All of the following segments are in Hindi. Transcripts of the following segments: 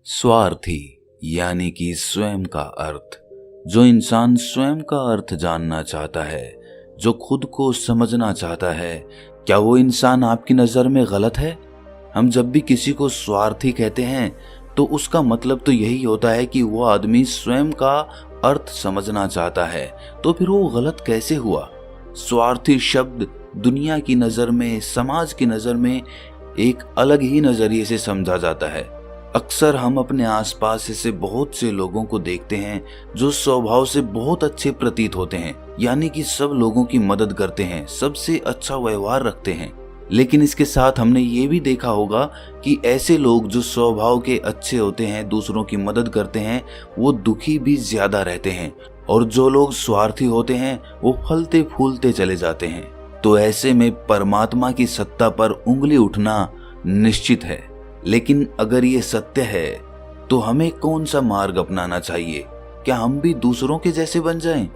स्वार्थी यानी कि स्वयं का अर्थ। जो इंसान स्वयं का अर्थ जानना चाहता है, जो खुद को समझना चाहता है, क्या वो इंसान आपकी नज़र में गलत है? हम जब भी किसी को स्वार्थी कहते हैं तो उसका मतलब तो यही होता है कि वो आदमी स्वयं का अर्थ समझना चाहता है। तो फिर वो गलत कैसे हुआ? स्वार्थी शब्द दुनिया की नज़र में, समाज की नज़र में एक अलग ही नज़रिए से समझा जाता है। अक्सर हम अपने आसपास ऐसे बहुत से लोगों को देखते हैं जो स्वभाव से बहुत अच्छे प्रतीत होते हैं, यानी कि सब लोगों की मदद करते हैं, सबसे अच्छा व्यवहार रखते हैं। लेकिन इसके साथ हमने ये भी देखा होगा कि ऐसे लोग जो स्वभाव के अच्छे होते हैं, दूसरों की मदद करते हैं, वो दुखी भी ज्यादा रहते हैं। और जो लोग स्वार्थी होते हैं वो फलते फूलते चले जाते हैं। तो ऐसे में परमात्मा की सत्ता पर उंगली उठना निश्चित है। लेकिन अगर ये सत्य है तो हमें कौन सा मार्ग अपनाना चाहिए? क्या हम भी दूसरों के जैसे बन जाएं?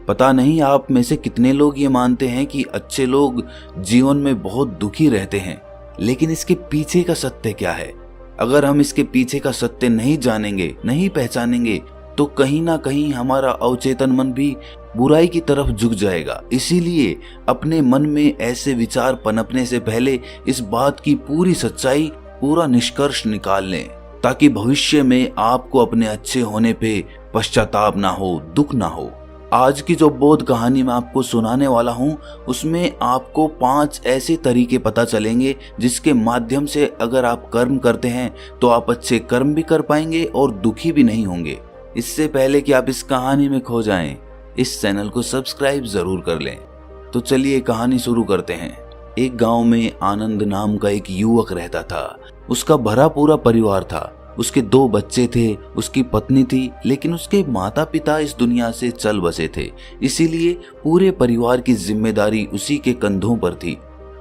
पता नहीं आप में से कितने लोग ये मानते हैं कि अच्छे लोग जीवन में बहुत दुखी रहते हैं, लेकिन इसके पीछे का सत्य क्या है? अगर हम इसके पीछे का सत्य नहीं जानेंगे, नहीं पहचानेंगे, तो कहीं ना कहीं हमारा अवचेतन मन भी बुराई की तरफ झुक जाएगा। इसीलिए अपने मन में ऐसे विचार पनपने से पहले इस बात की पूरी सच्चाई, पूरा निष्कर्ष निकाल लें, ताकि भविष्य में आपको अपने अच्छे होने पे पश्चाताप ना हो, दुख ना हो। आज की जो बोध कहानी मैं आपको सुनाने वाला हूँ, उसमें आपको 5 ऐसे तरीके पता चलेंगे जिसके माध्यम से अगर आप कर्म करते हैं तो आप अच्छे कर्म भी कर पाएंगे और दुखी भी नहीं होंगे। इससे पहले कि आप इस कहानी में खो जाएं, इस चैनल को सब्सक्राइब जरूर कर लें। तो चलिए कहानी शुरू करते हैं। एक गांव में आनंद नाम का एक युवक रहता था। उसका भरा पूरा परिवार था। उसके 2 बच्चे थे, उसकी पत्नी थी, लेकिन उसके माता पिता इस दुनिया से चल बसे थे। इसीलिए पूरे परिवार की जिम्मेदारी उसी के कंधों पर थी।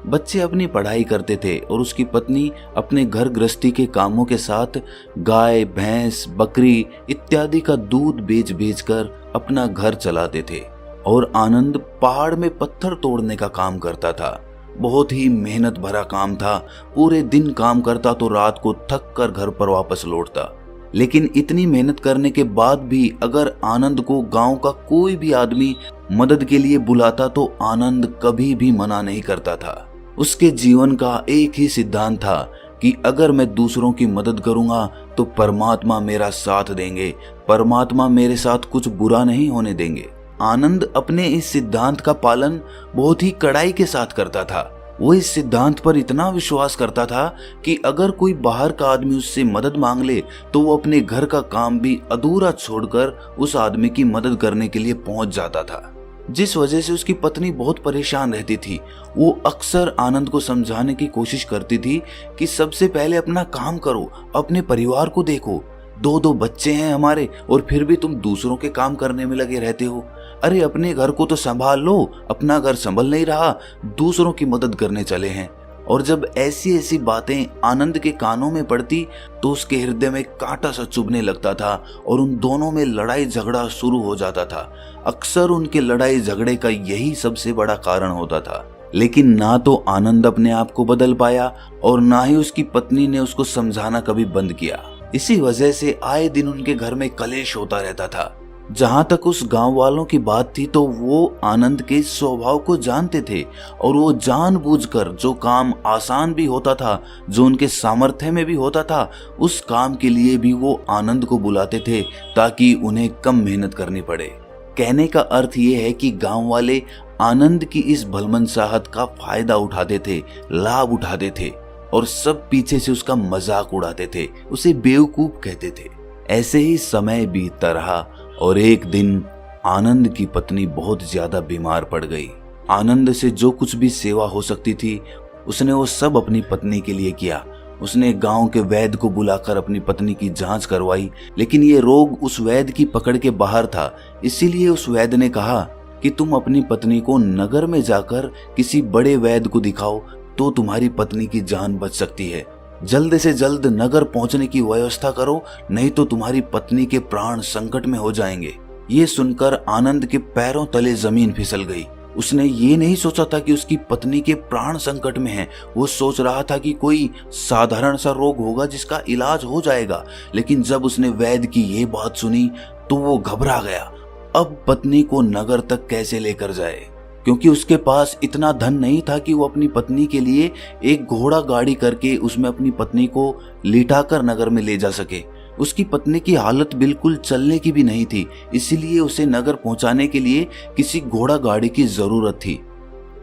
बच्चे अपनी पढ़ाई करते थे और उसकी पत्नी अपने घर गृहस्थी के कामों के साथ गाय, भैंस, बकरी इत्यादि का दूध बेच बेच कर अपना घर चलाते थे। और आनंद पहाड़ में पत्थर तोड़ने का काम करता था। बहुत ही मेहनत भरा काम था। पूरे दिन काम करता तो रात को थक कर घर पर वापस लौटता। लेकिन इतनी मेहनत करने के बाद भी अगर आनंद को गांव का कोई भी आदमी मदद के लिए बुलाता तो आनंद कभी भी मना नहीं करता था। उसके जीवन का एक ही सिद्धांत था कि अगर मैं दूसरों की मदद करूंगा तो परमात्मा मेरा साथ देंगे, परमात्मा मेरे साथ कुछ बुरा नहीं होने देंगे। आनंद अपने इस सिद्धांत का पालन बहुत ही कड़ाई के साथ करता था। वो इस सिद्धांत पर इतना विश्वास करता था कि अगर कोई बाहर का आदमी उससे मदद मांग ले तो वो अपने घर का काम भी अधूरा छोड़कर उस आदमी की मदद करने के लिए पहुंच जाता था। जिस वजह से उसकी पत्नी बहुत परेशान रहती थी। वो अक्सर आनंद को समझाने की कोशिश करती थी कि सबसे पहले अपना काम करो, अपने परिवार को देखो। 2 बच्चे हैं हमारे और फिर भी तुम दूसरों के काम करने में लगे रहते हो। अरे अपने घर को तो संभाल लो, अपना घर संभल नहीं रहा, दूसरों की मदद करने चले हैं। और जब ऐसी ऐसी बातें आनंद के कानों में पड़ती तो उसके हृदय में कांटा सा चुभने लगता था और उन दोनों में लड़ाई झगड़ा शुरू हो जाता था। अक्सर उनके लड़ाई झगड़े का यही सबसे बड़ा कारण होता था। लेकिन ना तो आनंद अपने आप को बदल पाया और ना ही उसकी पत्नी ने उसको समझाना कभी बंद किया। इसी वजह से आए दिन उनके घर में कलेश होता रहता था। जहां तक उस गांव वालों की बात थी तो वो आनंद के स्वभाव को जानते थे और वो जानबूझकर जो काम आसान भी होता था, जो उनके सामर्थ्य में भी होता था, उस काम के लिए भी वो आनंद को बुलाते थे ताकि उन्हें कम मेहनत करनी पड़े। कहने का अर्थ ये है कि गांव वाले आनंद की इस भलमनसाहत का फायदा उठाते थे, लाभ उठाते थे और सब पीछे से उसका मजाक उड़ाते थे, उसे बेवकूफ कहते थे। ऐसे ही समय बीतता रहा और एक दिन आनंद की पत्नी बहुत ज्यादा बीमार पड़ गई। आनंद से जो कुछ भी सेवा हो सकती थी उसने वो सब अपनी पत्नी के लिए किया। उसने गांव के वैद्य को बुलाकर अपनी पत्नी की जांच करवाई, लेकिन ये रोग उस वैद्य की पकड़ के बाहर था। इसीलिए उस वैद्य ने कहा कि तुम अपनी पत्नी को नगर में जाकर किसी बड़े वैद्य को दिखाओ तो तुम्हारी पत्नी की जान बच सकती है। जल्द से जल्द नगर पहुंचने की व्यवस्था करो, नहीं तो तुम्हारी पत्नी के प्राण संकट में हो जाएंगे। ये सुनकर आनंद के पैरों तले जमीन फिसल गई। उसने ये नहीं सोचा था कि उसकी पत्नी के प्राण संकट में हैं। वो सोच रहा था कि कोई साधारण सा रोग होगा जिसका इलाज हो जाएगा। लेकिन जब उसने वैद्य की ये बात सुनी तो वो घबरा गया। अब पत्नी को नगर तक कैसे लेकर जाए, क्योंकि उसके पास इतना धन नहीं था कि वो अपनी पत्नी के लिए एक घोड़ा गाड़ी करके उसमें अपनी पत्नी को लिटाकर नगर में ले जा सके। उसकी पत्नी की हालत बिल्कुल चलने की भी नहीं थी, इसीलिए उसे नगर पहुंचाने के लिए किसी घोड़ा गाड़ी की जरूरत थी।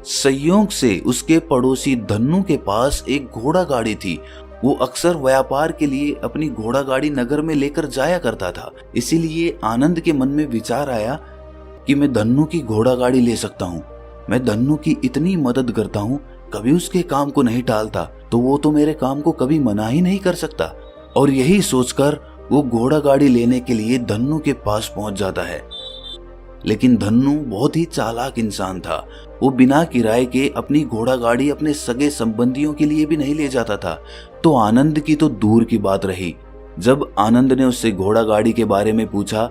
संयोग से उसके पड़ोसी धन्नू के पास एक घोड़ा गाड़ी थी। वो अक्सर व्यापार के लिए अपनी घोड़ा गाड़ी नगर में लेकर जाया करता था। इसीलिए आनंद के मन में विचार आया कि मैं धन्नू की घोड़ा गाड़ी ले सकता हूँ। मैं धन्नू की इतनी मदद करता हूँ, कभी उसके काम को नहीं टालता, तो वो तो मेरे काम को कभी मना ही नहीं कर सकता। और यही सोचकर वो घोड़ा गाड़ी लेने के लिए धन्नू के पास पहुंच जाता है। लेकिन धन्नू बहुत ही चालाक इंसान था। वो बिना किराए के अपनी घोड़ा गाड़ी अपने सगे संबंधियों के लिए भी नहीं ले जाता था। तो आनंद की तो दूर की बात रही। जब आनंद ने उससे घोड़ा गाड़ी के बारे में पूछा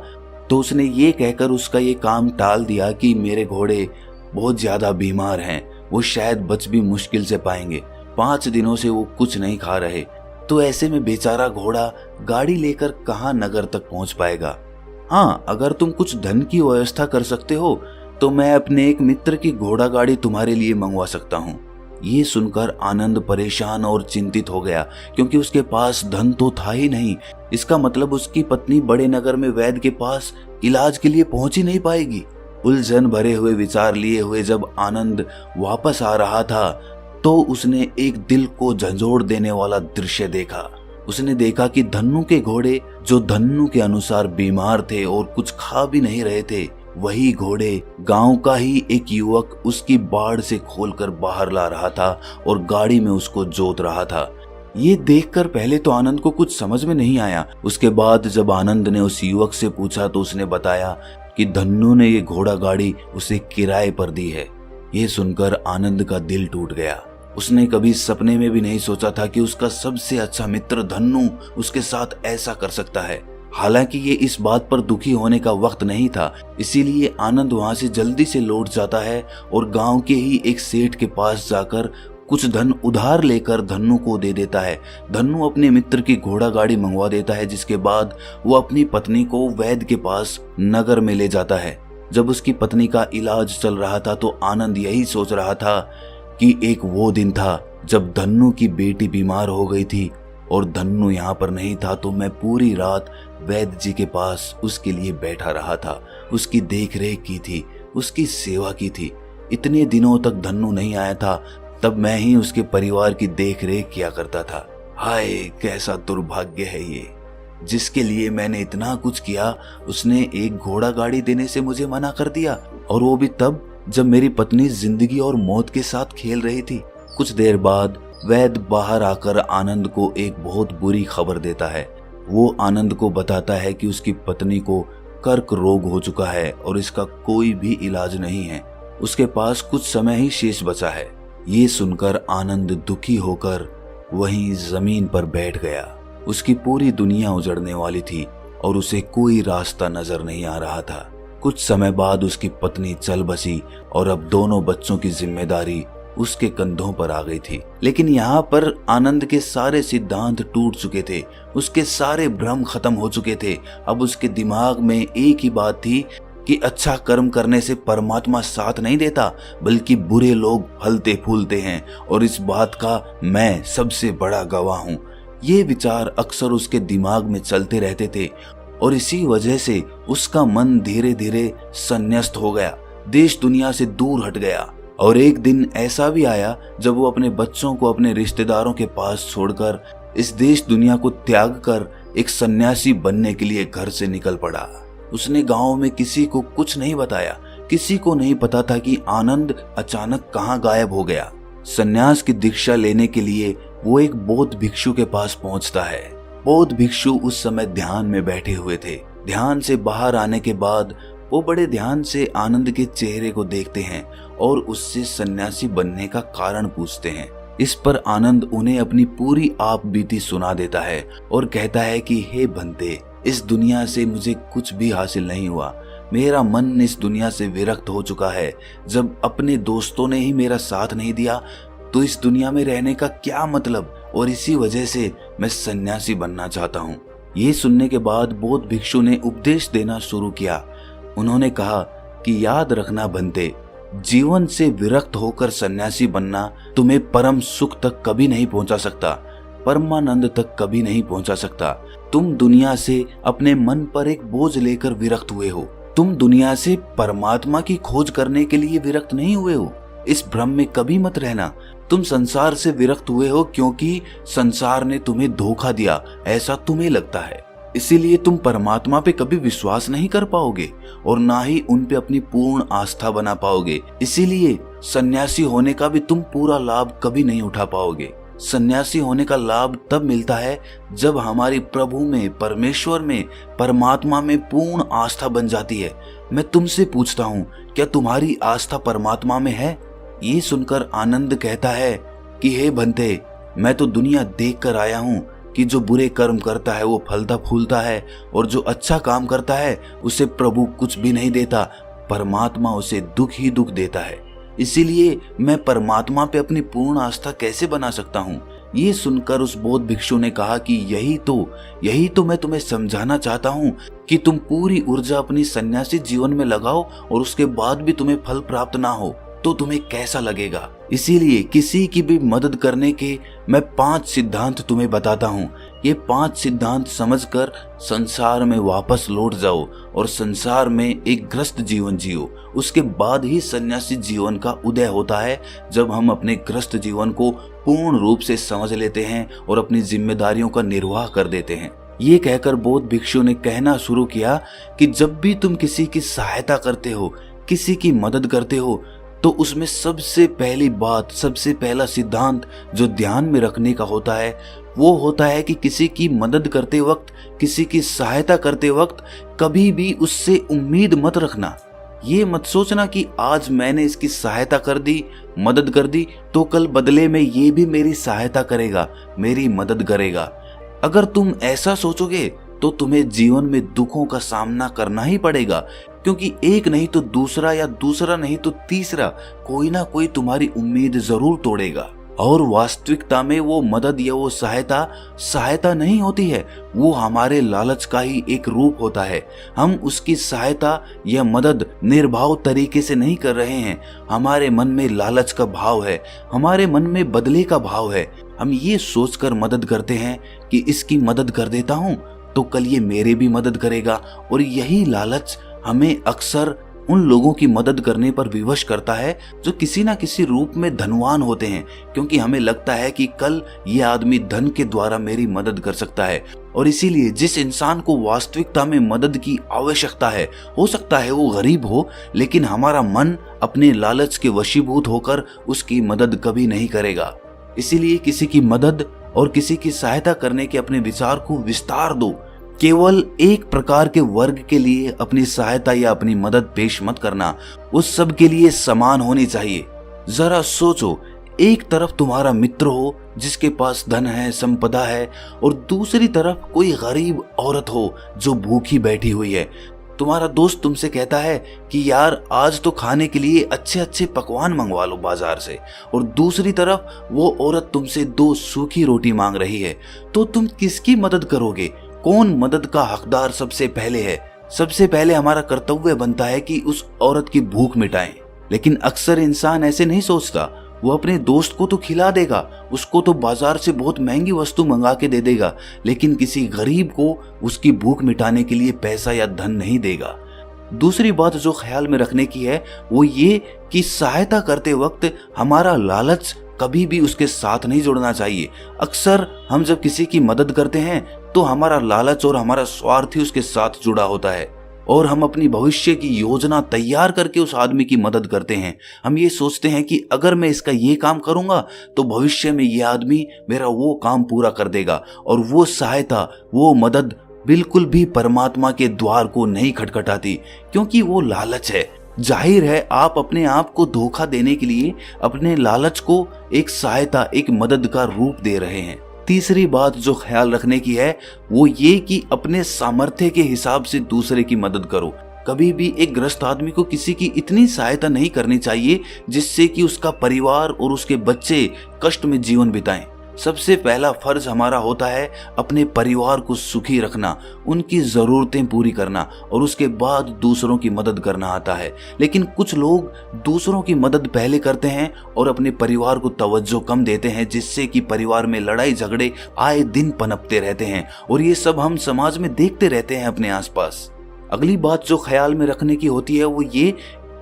तो उसने ये कहकर उसका ये काम टाल दिया कि मेरे घोड़े बहुत ज्यादा बीमार हैं, वो शायद बच भी मुश्किल से पाएंगे। 5 दिनों से वो कुछ नहीं खा रहे, तो ऐसे में बेचारा घोड़ा गाड़ी लेकर कहाँ नगर तक पहुंच पाएगा। हाँ, अगर तुम कुछ धन की व्यवस्था कर सकते हो तो मैं अपने एक मित्र की घोड़ा गाड़ी तुम्हारे लिए मंगवा सकता हूँ। ये सुनकर आनंद परेशान और चिंतित हो गया, क्योंकि उसके पास धन तो था ही नहीं। इसका मतलब उसकी पत्नी बड़े नगर में वैद्य के पास इलाज के लिए पहुंच ही नहीं पाएगी। उलझन भरे हुए विचार लिए हुए जब आनंद वापस आ रहा था तो उसने एक दिल को झंझोड़ देने वाला दृश्य देखा। उसने देखा कि धन्नू के घोड़े, जो धन्नू के अनुसार बीमार थे और कुछ खा भी नहीं रहे थे, वही घोड़े गांव का ही एक युवक उसकी बाड़ से खोलकर बाहर ला रहा था और गाड़ी में उसको जोत रहा था। ये देखकर पहले तो आनंद को कुछ समझ में नहीं आया। उसके बाद जब आनंद ने उस युवक से पूछा तो उसने बताया कि धन्नू ने ये घोड़ा गाड़ी उसे किराए पर दी है। ये सुनकर आनंद का दिल टूट गया। उसने कभी सपने में भी नहीं सोचा था कि उसका सबसे अच्छा मित्र धन्नू उसके साथ ऐसा कर सकता है। हालांकि ये इस बात पर दुखी होने का वक्त नहीं था, इसीलिए आनंद वहां से जल्दी से लौट जाता है और गांव के ही एक सेठ के पास जाकर कुछ धन उधार लेकर धन्नू को दे देता है। धन्नू अपने मित्र की घोड़ा गाड़ी मंगवा देता है, जिसके बाद वो अपनी पत्नी को वैद्य के पास नगर में ले जाता है। जब उसकी पत्नी का इलाज चल रहा था तो आनंद यही सोच रहा था कि एक वो दिन था जब धन्नू की बेटी बीमार हो गई थी और धन्नू यहाँ पर नहीं था, तो मैं पूरी रात वैद्य जी के पास उसके लिए बैठा रहा था, उसकी देख रेख की थी, उसकी सेवा की थी। इतने दिनों तक धन्नू नहीं आया था, तब मैं ही उसके परिवार की देख रेख किया करता था। हाय, कैसा दुर्भाग्य है ये। जिसके लिए मैंने इतना कुछ किया, उसने एक घोड़ा गाड़ी देने से मुझे मना कर दिया, और वो भी तब जब मेरी पत्नी जिंदगी और मौत के साथ खेल रही थी। कुछ देर बाद वैद्य बाहर आकर आनंद को एक बहुत बुरी खबर देता है। वो आनंद को बताता है कि उसकी पत्नी को कर्क रोग हो चुका है और इसका कोई भी इलाज नहीं है। उसके पास कुछ समय ही शेष बचा है। ये सुनकर आनंद दुखी होकर वहीं जमीन पर बैठ गया। उसकी पूरी दुनिया उजड़ने वाली थी और उसे कोई रास्ता नजर नहीं आ रहा था। कुछ समय बाद उसकी पत्नी चल बसी और अब दोनों बच्चों की जिम्मेदारी उसके कंधों पर आ गई थी। लेकिन यहाँ पर आनंद के सारे सिद्धांत टूट चुके थे, उसके सारे भ्रम खत्म हो चुके थे। अब उसके दिमाग में एक ही बात थी कि अच्छा कर्म करने से परमात्मा साथ नहीं देता, बल्कि बुरे लोग फलते फूलते हैं, और इस बात का मैं सबसे बड़ा गवाह हूँ। ये विचार अक्सर उसके दिमाग में चलते रहते थे और इसी वजह से उसका मन धीरे धीरे संन्यास्त हो गया, देश दुनिया से दूर हट गया। और एक दिन ऐसा भी आया जब वो अपने बच्चों को अपने रिश्तेदारों के पास छोड़कर इस देश दुनिया को त्याग कर एक सन्यासी बनने के लिए घर से निकल पड़ा। उसने गांव में किसी को कुछ नहीं बताया, किसी को नहीं पता था कि आनंद अचानक कहाँ गायब हो गया। सन्यास की दीक्षा लेने के लिए वो एक बौद्ध भिक्षु के पास पहुंचता है। बौद्ध भिक्षु उस समय ध्यान में बैठे हुए थे। ध्यान से बाहर आने के बाद वो बड़े ध्यान से आनंद के चेहरे को देखते हैं और उससे सन्यासी बनने का कारण पूछते हैं। इस पर आनंद उन्हें अपनी पूरी आप बीती सुना देता है और कहता है कि हे बंते, इस दुनिया से मुझे कुछ भी हासिल नहीं हुआ। मेरा मन इस दुनिया से विरक्त हो चुका है। जब अपने दोस्तों ने ही मेरा साथ नहीं दिया तो इस दुनिया में रहने का क्या मतलब, और इसी वजह से मैं सन्यासी बनना चाहता हूँ। ये सुनने के बाद बौद्ध भिक्षु ने उपदेश देना शुरू किया। उन्होंने कहा कि याद रखना बंते, जीवन से विरक्त होकर सन्यासी बनना तुम्हें परम सुख तक कभी नहीं पहुंचा सकता, परमानंद तक कभी नहीं पहुंचा सकता। तुम दुनिया से अपने मन पर एक बोझ लेकर विरक्त हुए हो। तुम दुनिया से परमात्मा की खोज करने के लिए विरक्त नहीं हुए हो। इस भ्रम में कभी मत रहना। तुम संसार से विरक्त हुए हो क्योंकि संसार ने तुम्हें धोखा दिया, ऐसा तुम्हें लगता है। इसीलिए तुम परमात्मा पे कभी विश्वास नहीं कर पाओगे और ना ही उन पे अपनी पूर्ण आस्था बना पाओगे। इसीलिए सन्यासी होने का भी तुम पूरा लाभ कभी नहीं उठा पाओगे। सन्यासी होने का लाभ तब मिलता है जब हमारी प्रभु में, परमेश्वर में, परमात्मा में पूर्ण आस्था बन जाती है। मैं तुमसे पूछता हूँ, क्या तुम्हारी आस्था परमात्मा में है? ये सुनकर आनंद कहता है कि हे भंते, मैं तो दुनिया देख कर आया हूँ कि जो बुरे कर्म करता है वो फलता फूलता है, और जो अच्छा काम करता है उसे प्रभु कुछ भी नहीं देता, परमात्मा उसे दुख ही दुख देता है। इसीलिए मैं परमात्मा पे अपनी पूर्ण आस्था कैसे बना सकता हूँ? ये सुनकर उस बौद्ध भिक्षु ने कहा कि यही तो मैं तुम्हें समझाना चाहता हूँ कि तुम पूरी ऊर्जा अपनी सन्यासी जीवन में लगाओ और उसके बाद भी तुम्हें फल प्राप्त ना हो तो तुम्हें कैसा लगेगा। इसीलिए किसी की भी मदद करने के मैं 5 सिद्धांत तुम्हें बताता हूँ। ये 5 सिद्धांत समझकर संसार में वापस लौट जाओ और संसार में एक ग्रस्त जीवन जियो। उसके बाद ही सन्यासी जीवन का उदय होता है, जब हम अपने ग्रस्त जीवन को पूर्ण रूप से समझ लेते हैं और अपनी जिम्मेदारियों का निर्वाह कर देते हैं। ये कहकर बौद्ध भिक्षु ने कहना शुरू किया कि जब भी तुम किसी की सहायता करते हो, किसी की मदद करते हो, तो उसमें सबसे पहली बात, सबसे पहला सिद्धांत जो ध्यान में रखने का होता है वो होता है कि किसी की मदद करते वक्त, किसी की सहायता करते वक्त कभी भी उससे उम्मीद मत रखना। ये मत सोचना कि आज मैंने इसकी सहायता कर दी, मदद कर दी, तो कल बदले में ये भी मेरी सहायता करेगा, मेरी मदद करेगा। अगर तुम ऐसा सोचोगे तो तुम्हें जीवन में दुखों का सामना करना ही पड़ेगा, क्योंकि एक नहीं तो दूसरा, या दूसरा नहीं तो तीसरा, कोई ना कोई तुम्हारी उम्मीद जरूर तोड़ेगा। और वास्तविकता में वो मदद या वो सहायता नहीं होती है, वो हमारे लालच का ही एक रूप होता है। हम उसकी सहायता या मदद निर्भाव तरीके से नहीं कर रहे हैं। हमारे मन में लालच का भाव है, हमारे मन में बदले का भाव है। हम ये सोचकर मदद करते हैं कि इसकी मदद कर देता हूँ तो कल ये मेरे भी मदद करेगा, और यही लालच हमें अक्सर उन लोगों की मदद करने पर विवश करता है जो किसी ना किसी रूप में धनवान होते हैं, क्योंकि हमें लगता है कि कल ये आदमी धन के द्वारा मेरी मदद कर सकता है। और इसीलिए जिस इंसान को वास्तविकता में मदद की आवश्यकता है, हो सकता है वो गरीब हो, लेकिन हमारा मन अपने लालच के वशीभूत होकर उसकी मदद कभी नहीं करेगा। इसीलिए किसी की मदद और किसी की सहायता करने के अपने विचार को विस्तार दो। केवल एक प्रकार के वर्ग के लिए अपनी सहायता या अपनी मदद पेश मत करना, उस सब के लिए समान होनी चाहिए। जरा सोचो, एक तरफ तुम्हारा मित्र हो जिसके पास धन है, संपदा है, और दूसरी तरफ कोई गरीब औरत हो जो भूखी बैठी हुई है। तुम्हारा दोस्त तुमसे कहता है कि यार आज तो खाने के लिए अच्छे अच्छे पकवान मंगवा लो बाजार से, और दूसरी तरफ वो औरत तुमसे 2 सूखी रोटी मांग रही है, तो तुम किसकी मदद करोगे? कौन मदद का हकदार सबसे पहले है? सबसे पहले हमारा कर्तव्य बनता है कि उस औरत की भूख मिटाएं। लेकिन अक्सर इंसान ऐसे नहीं सोचता। वो अपने दोस्त को तो खिला देगा, उसको तो बाजार से बहुत महंगी वस्तु मंगा के दे देगा, लेकिन किसी गरीब को उसकी भूख मिटाने के लिए पैसा या धन नहीं देगा। दूसरी बात जो ख्याल में रखने की है वो ये कि सहायता करते वक्त हमारा लालच कभी भी उसके साथ नहीं जुड़ना चाहिए। अक्सर हम जब किसी की मदद करते हैं तो हमारा लालच और हमारा स्वार्थ ही उसके साथ जुड़ा होता है, और हम अपनी भविष्य की योजना तैयार करके उस आदमी की मदद करते हैं। हम ये सोचते हैं कि अगर मैं इसका ये काम करूंगा तो भविष्य में ये आदमी मेरा वो काम पूरा कर देगा, और वो सहायता, वो मदद बिल्कुल भी परमात्मा के द्वार को नहीं खटखटाती, क्योंकि वो लालच है। जाहिर है आप अपने आप को धोखा देने के लिए अपने लालच को एक सहायता, एक मदद का रूप दे रहे हैं। तीसरी बात जो ख्याल रखने की है वो ये कि अपने सामर्थ्य के हिसाब से दूसरे की मदद करो। कभी भी एक ग्रस्त आदमी को किसी की इतनी सहायता नहीं करनी चाहिए जिससे कि उसका परिवार और उसके बच्चे कष्ट में जीवन बिताएं। सबसे पहला फर्ज हमारा होता है अपने परिवार को सुखी रखना, उनकी ज़रूरतें पूरी करना और उसके बाद दूसरों की मदद करना आता है। लेकिन कुछ लोग दूसरों की मदद पहले करते हैं और अपने परिवार को तवज्जो कम देते हैं, जिससे कि परिवार में लड़ाई झगड़े आए दिन पनपते रहते हैं और ये सब हम समाज में देखते रहते हैं अपने आसपास। अगली बात जो ख्याल में रखने की होती है वो ये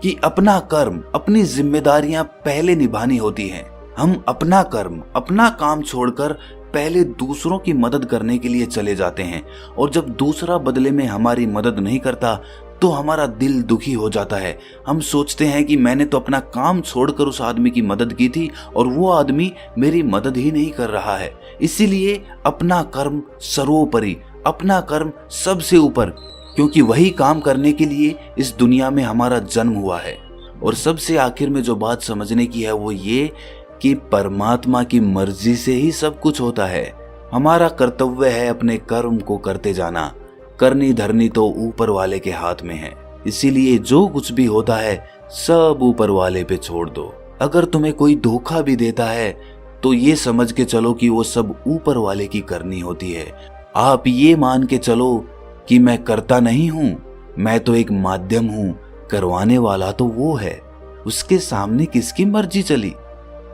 कि अपना कर्म, अपनी जिम्मेदारियां पहले निभानी होती हैं। हम अपना कर्म, अपना काम छोड़कर पहले दूसरों की मदद करने के लिए चले जाते हैं और जब दूसरा बदले में हमारी मदद नहीं करता तो हमारा दिल दुखी हो जाता है। हम सोचते हैं कि मैंने तो अपना काम छोड़कर उस आदमी की मदद की थी और वो आदमी मेरी मदद ही नहीं कर रहा है। इसीलिए अपना कर्म सर्वोपरि, अपना कर्म सबसे ऊपर, क्योंकि वही काम करने के लिए इस दुनिया में हमारा जन्म हुआ है। और सबसे आखिर में जो बात समझने की है वो ये कि परमात्मा की मर्जी से ही सब कुछ होता है। हमारा कर्तव्य है अपने कर्म को करते जाना। करनी धरनी तो ऊपर वाले के हाथ में है, इसीलिए जो कुछ भी होता है सब ऊपर वाले पे छोड़ दो। अगर तुम्हें कोई धोखा भी देता है तो ये समझ के चलो कि वो सब ऊपर वाले की करनी होती है। आप ये मान के चलो कि मैं करता नहीं हूं, मैं तो एक माध्यम हूं, करवाने वाला तो वो है, उसके सामने किसकी मर्जी चली।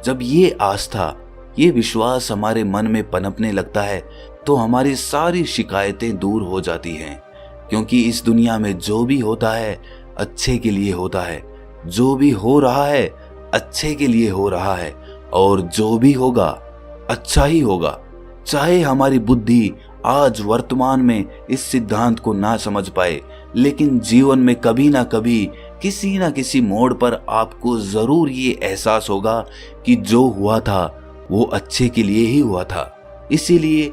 जब ये आस्था, ये विश्वास हमारे मन में पनपने लगता है तो हमारी सारी शिकायतें दूर हो जाती हैं, क्योंकि इस दुनिया में जो भी होता है अच्छे के लिए होता है, जो भी हो रहा है अच्छे के लिए हो रहा है और जो भी होगा अच्छा ही होगा। चाहे हमारी बुद्धि आज वर्तमान में इस सिद्धांत को ना समझ पाए, लेकिन जीवन में कभी ना कभी किसी ना किसी मोड़ पर आपको जरूर ये एहसास होगा कि जो हुआ था वो अच्छे के लिए ही हुआ था। इसीलिए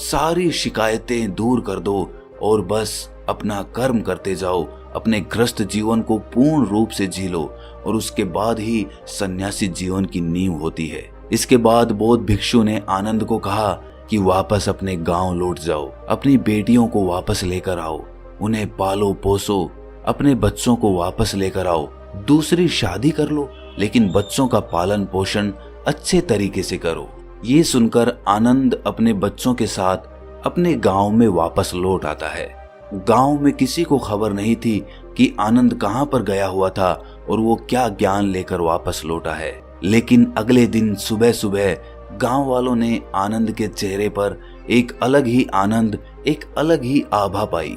सारी शिकायतें दूर कर दो और बस अपना कर्म करते जाओ, अपने ग्रस्त जीवन को पूर्ण रूप से जी लो और उसके बाद ही सन्यासी जीवन की नींव होती है। इसके बाद बौद्ध भिक्षु ने आनंद को कहा कि वापस अपने गांव लौट जाओ, अपनी बेटियों को वापस लेकर आओ, उन्हें पालो पोसो, अपने बच्चों को वापस लेकर आओ, दूसरी शादी कर लो, लेकिन बच्चों का पालन पोषण अच्छे तरीके से करो। ये सुनकर आनंद अपने बच्चों के साथ अपने गांव में वापस लौट आता है। गांव में किसी को खबर नहीं थी कि आनंद कहां पर गया हुआ था और वो क्या ज्ञान लेकर वापस लौटा है। लेकिन अगले दिन सुबह सुबह गांव वालों ने आनंद के चेहरे पर एक अलग ही आनंद, एक अलग ही आभा पाई।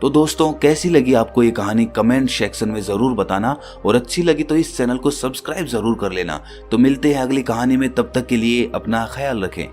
तो दोस्तों, कैसी लगी आपको ये कहानी कमेंट सेक्शन में जरूर बताना और अच्छी लगी तो इस चैनल को सब्सक्राइब जरूर कर लेना। तो मिलते हैं अगली कहानी में, तब तक के लिए अपना ख्याल रखें।